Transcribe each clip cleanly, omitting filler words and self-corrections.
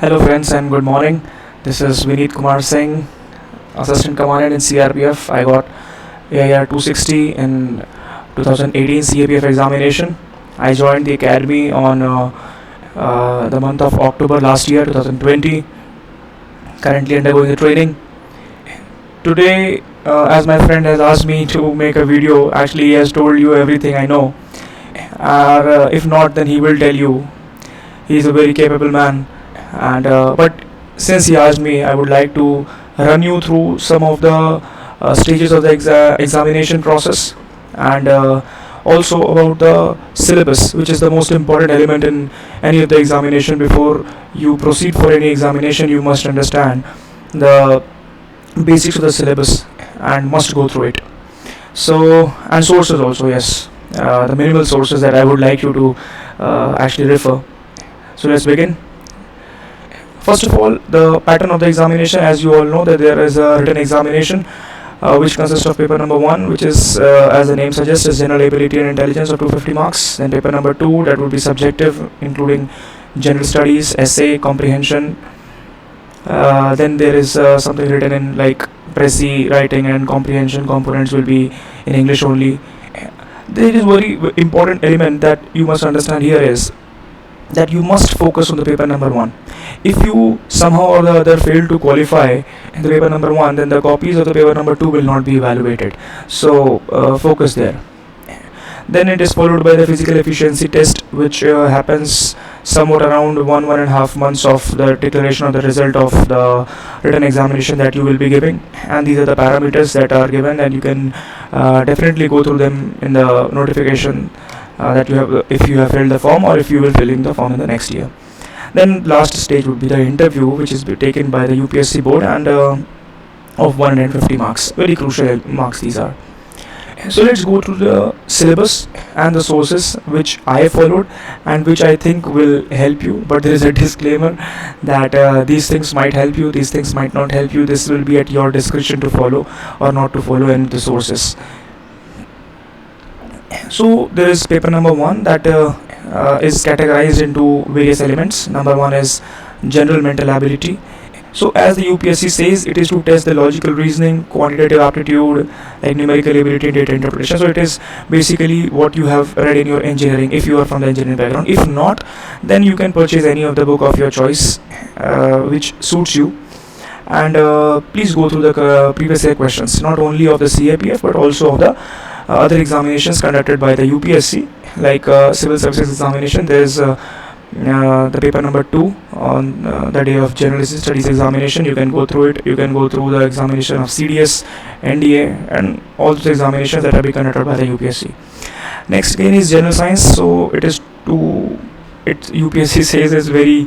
Hello, friends, and good morning. This is Vineet Kumar Singh, Assistant Commandant in CRPF. I got AIR 260 in 2018 CAPF examination. I joined the academy on the month of October last year, 2020. Currently undergoing the training. Today, as my friend has asked me to make a video, actually, he has told you everything I know. If not, then he will tell you. He is a very capable man, and but since he asked me, I would like to run you through some of the stages of the examination process, and also about the syllabus, which is the most important element in any of the examination. Before you proceed for any examination, you must understand the basics of the syllabus and must go through it. So, and sources also, yes, the minimal sources that I would like you to actually refer. So let's begin. First of all, the pattern of the examination, as you all know, that there is a written examination which consists of paper number 1, which is, as the name suggests, is general ability and intelligence of 250 marks. Then paper number 2, that would be subjective, including general studies, essay, comprehension. Then there is something written in like Prezi writing, and comprehension components will be in English only. There is very important element that you must understand here is that you must focus on the paper number 1. If you somehow or the other fail to qualify in the paper number 1, then the copies of the paper number 2 will not be evaluated. So focus there. Then it is followed by the physical efficiency test, which happens somewhat around 1.5 months of the declaration of the result of the written examination that you will be giving. And these are the parameters that are given, and you can definitely go through them in the notification that you have, if you have filled the form or if you will fill in the form in the next year. Then last stage would be the interview, which is taken by the UPSC board, and of 150 marks. Very crucial marks these are. So let's go through the syllabus and the sources which I followed and which I think will help you. But there is a disclaimer that these things might help you, these things might not help you. This will be at your discretion to follow or not to follow any of the sources. So there is paper number 1 that is categorized into various elements. Number 1 is general mental ability. So as the UPSC says, it is to test the logical reasoning, quantitative aptitude, like numerical ability and data interpretation. So it is basically what you have read in your engineering, if you are from the engineering background. If not, then you can purchase any of the book of your choice which suits you. And please go through the previous year questions, not only of the CAPF but also of the other examinations conducted by the UPSC, like civil services examination. There is the paper number 2 on the day of general studies examination. You can go through it. You can go through the examination of CDS, NDA, and all those examinations that have been conducted by the UPSC. Next again is general science. So it is UPSC says is very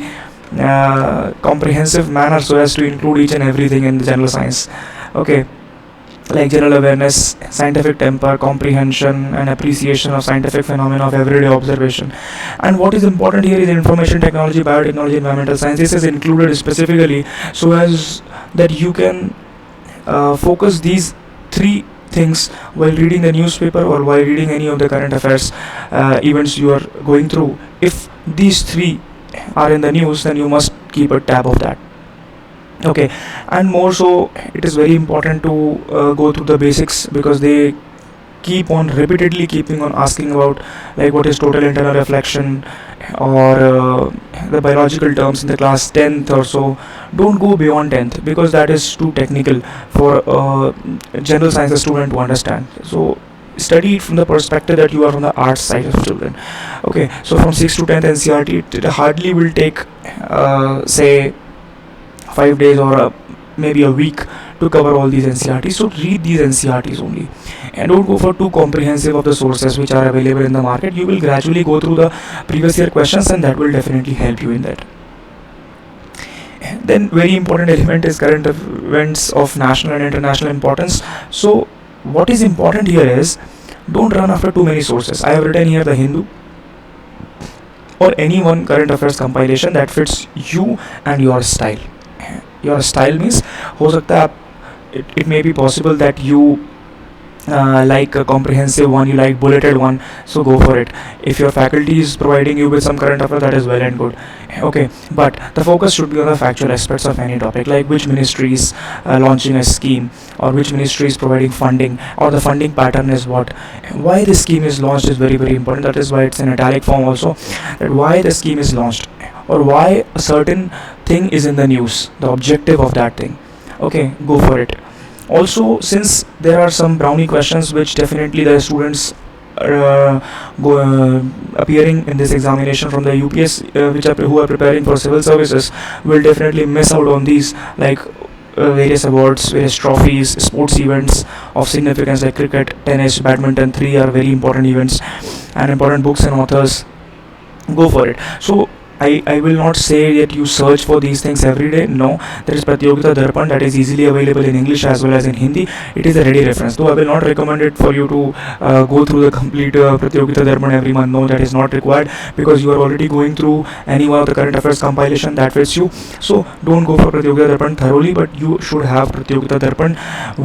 comprehensive manner, so as to include each and everything in the general science. Okay, like general awareness, scientific temper, comprehension and appreciation of scientific phenomena of everyday observation. And what is important here is information technology, biotechnology, environmental science. This is included specifically so as that you can focus these 3 things while reading the newspaper or while reading any of the current affairs events you are going through. If these 3 are in the news, then you must keep a tab of that. Okay, and more so, it is very important to go through the basics, because they keep on repeatedly keeping on asking about like what is total internal reflection or the biological terms in the class 10th or so. Don't go beyond 10th, because that is too technical for a general science student to understand. So study it from the perspective that you are from the arts side of student. Okay, so from 6th to 10th NCERT, it hardly will take say 5 days or maybe a week to cover all these NCERTs. So read these NCERTs only, and don't go for too comprehensive of the sources which are available in the market. You will gradually go through the previous year questions, and that will definitely help you in that. Then very important element is current events of national and international importance. So what is important here is, don't run after too many sources. I have written here the Hindu or any one current affairs compilation that fits you and your style. Your style means, हो सकता है it may be possible that you like a comprehensive one, you like bulleted one, so go for it. If your faculty is providing you with some current affair, that is well and good. Okay, but the focus should be on the factual aspects of any topic, like which ministry is launching a scheme, or which ministry is providing funding, or the funding pattern is what, why the scheme is launched is very very important. That is why it's in italic form also, that why the scheme is launched, or why a certain thing is in the news, the objective of that thing. Okay, go for it. Also, since there are some brownie questions which definitely the students uh, appearing in this examination from the UPS, who are preparing for civil services, will definitely miss out on these, like various awards, various trophies, sports events of significance like cricket, tennis, badminton. Three are very important events, and important books and authors. Go for it. So I will not say that you search for these things every day. No, there is Pratyogita Darpan that is easily available in English as well as in Hindi. It is a ready reference. Though I will not recommend it for you to go through the complete Pratyogita Darpan every month. No, that is not required, because you are already going through any one of the current affairs compilation that fits you. So don't go for Pratyogita Darpan thoroughly, but you should have Pratyogita Darpan,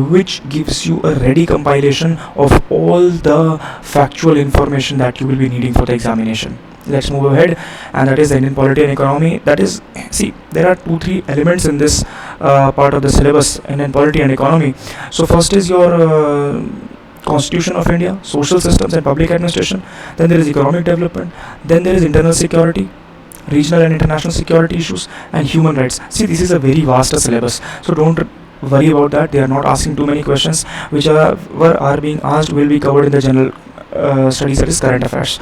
which gives you a ready compilation of all the factual information that you will be needing for the examination. Let's move ahead, and that is the Indian polity and economy. That is, see, there are 2-3 elements in this part of the syllabus, Indian polity and economy. So first is your Constitution of India, social systems and public administration. Then there is economic development. Then there is internal security, regional and international security issues, and human rights. See, this is a very vast syllabus, so don't worry about that. They are not asking too many questions. Whichever are being asked will be covered in the general studies, that is current affairs.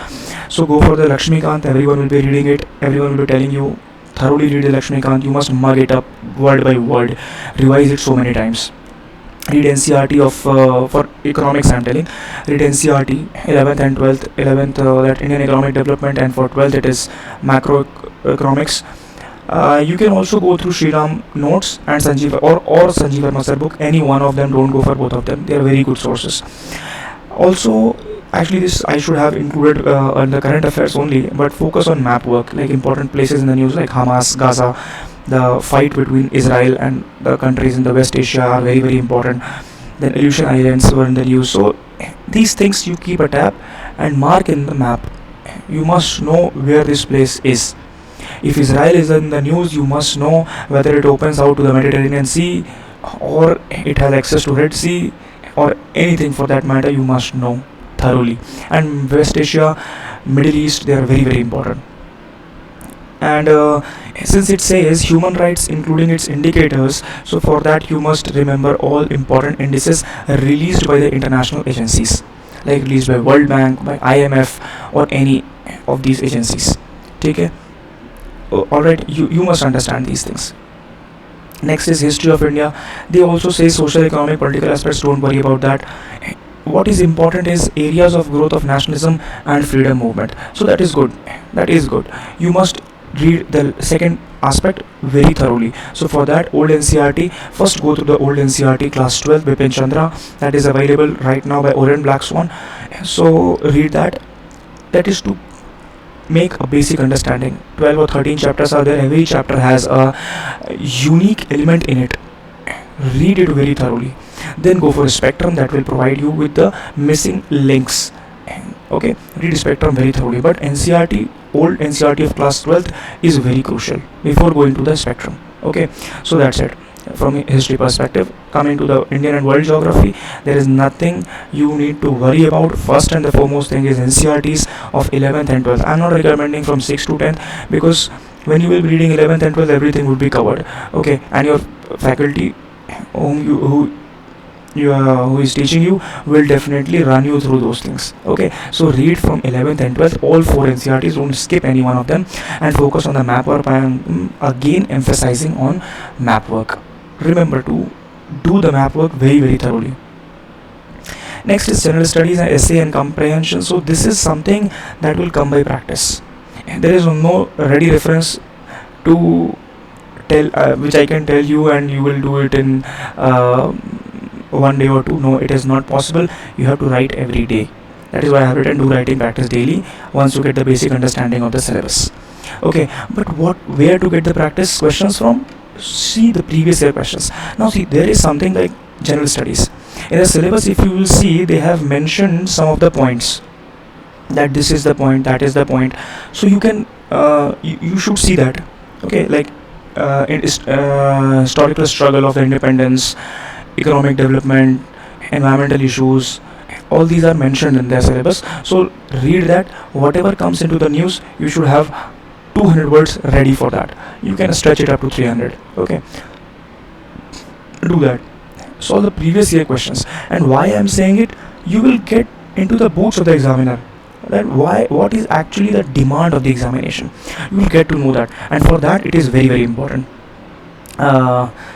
So go for the Lakshmikant. Everyone will be reading it. Everyone will be telling you thoroughly read the Lakshmikant. You must mug it up word by word. Revise it so many times. Read NCRT of for economics. I'm telling. Read NCRT 11th and 12th. 11th that Indian economic development, and for 12th it is macroeconomics. You can also go through Sriram notes and Sanjeev or Sanjeev Verma sir book. Any one of them. Don't go for both of them. They are very good sources. Also, actually this I should have included on the current affairs only, but focus on map work, like important places in the news like Hamas, Gaza. The fight between Israel and the countries in the West Asia are very very important. Then Aleutian Islands were in the news. So these things you keep a tab and mark in the map. You must know where this place is. If Israel is in the news, you must know whether it opens out to the Mediterranean Sea, or it has access to Red Sea, or anything for that matter. You must know thoroughly. And West Asia, Middle East, they are very very important. And since it says human rights including its indicators, so for that you must remember all important indices released by the international agencies, like released by World Bank, by IMF, or any of these agencies. Okay. Alright, you must understand these things. Next is history of India. They also say social, economic, political aspects. Don't worry about that. What is important is areas of growth of nationalism and freedom movement. So that is good. That is good. You must read the second aspect very thoroughly. So for that, old NCRT, first go through the old NCRT class 12 Bipin Chandra, that is available right now by Orient Black Swan. So read that. That is to make a basic understanding. 12 or 13 chapters are there. Every chapter has a unique element in it. Read it very thoroughly. Then go for a spectrum that will provide you with the missing links. Okay, read spectrum very thoroughly. But NCRT, old NCRT of class 12th is very crucial before going to the spectrum. Okay, so that's it. From a history perspective, coming to the Indian and world geography, there is nothing you need to worry about. First and the foremost thing is NCRTs of 11th and 12th. I'm not recommending from 6th to 10th, because when you will be reading 11th and 12th, everything will be covered. Okay, and your faculty who is teaching you will definitely run you through those things. Okay, so read from 11th and 12th all 4 NCRTs. Don't skip any one of them, and focus on the map work. I am again emphasizing on map work. Remember to do the map work very very thoroughly. Next is general studies and essay and comprehension. So this is something that will come by practice. There is no ready reference to tell which I can tell you and you will do it in one day or two. No, it is not possible. You have to write every day. That is why I have written do writing practice daily once you get the basic understanding of the syllabus. Okay, but where to get the practice questions from? See the previous year questions. Now see, there is something like general studies. In the syllabus, if you will see, they have mentioned some of the points, that this is the point, that is the point. So you can you should see that. Okay, like historical struggle of the independence, economic development, environmental issues, all these are mentioned in their syllabus. So read that. Whatever comes into the news, you should have 200 words ready for that. You can stretch it up to 300. Okay, do that. Solve the previous year questions. And why I'm saying it, you will get into the boots of the examiner, that why, what is actually the demand of the examination. You will get to know that, and for that it is very very important.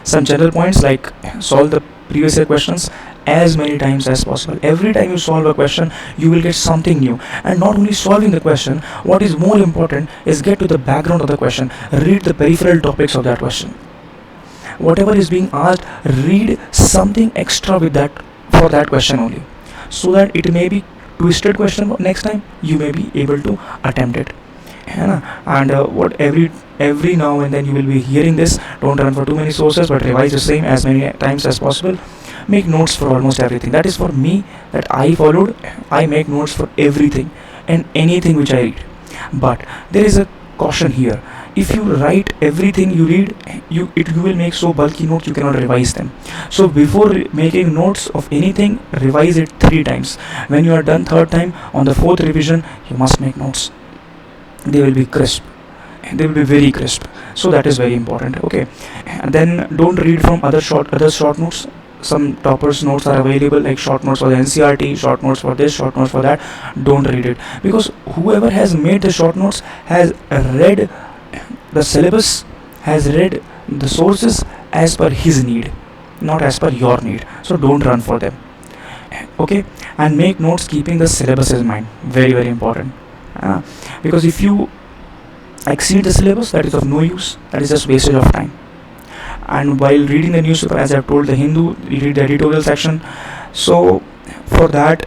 Some general points, like solve the previous year questions as many times as possible. Every time you solve a question, you will get something new. And not only solving the question, what is more important is get to the background of the question, read the peripheral topics of that question. Whatever is being asked, read something extra with that, for that question only, so that it may be twisted question next time, you may be able to attempt it. And what every now and then you will be hearing this, don't run for too many sources, but revise the same as many times as possible. Make notes for almost everything. That is for me, that I followed. I make notes for everything and anything which I read. But there is a caution here. If you write everything you read, you will make so bulky notes you cannot revise them. So before making notes of anything, revise it 3 times. When you are done third time, on the fourth revision, you must make notes. They will be crisp, they will be very crisp. So that is very important. Okay, and then don't read from other short notes. Some toppers notes are available, like short notes for the NCRT, short notes for this, short notes for that. Don't read it, because whoever has made the short notes has read the syllabus, has read the sources as per his need, not as per your need. So don't run for them. Okay, and make notes keeping the syllabus in mind. Very very important. Because if you exceed the syllabus, that is of no use. That is just wastage of time. And while reading the newspaper, as I've told, the Hindu, you read the editorial section. So for that,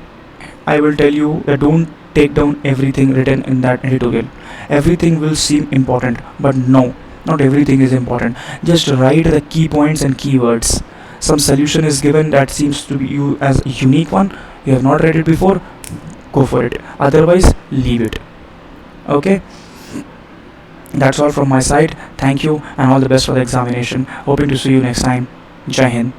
I will tell you that don't take down everything written in that editorial. Everything will seem important, but no, not everything is important. Just write the key points and keywords. Some solution is given that seems to be you as a unique one, you have not read it before, go for it. Otherwise, leave it. Okay, that's all from my side. Thank you and all the best for the examination. Hoping to see you next time. Jai Hind.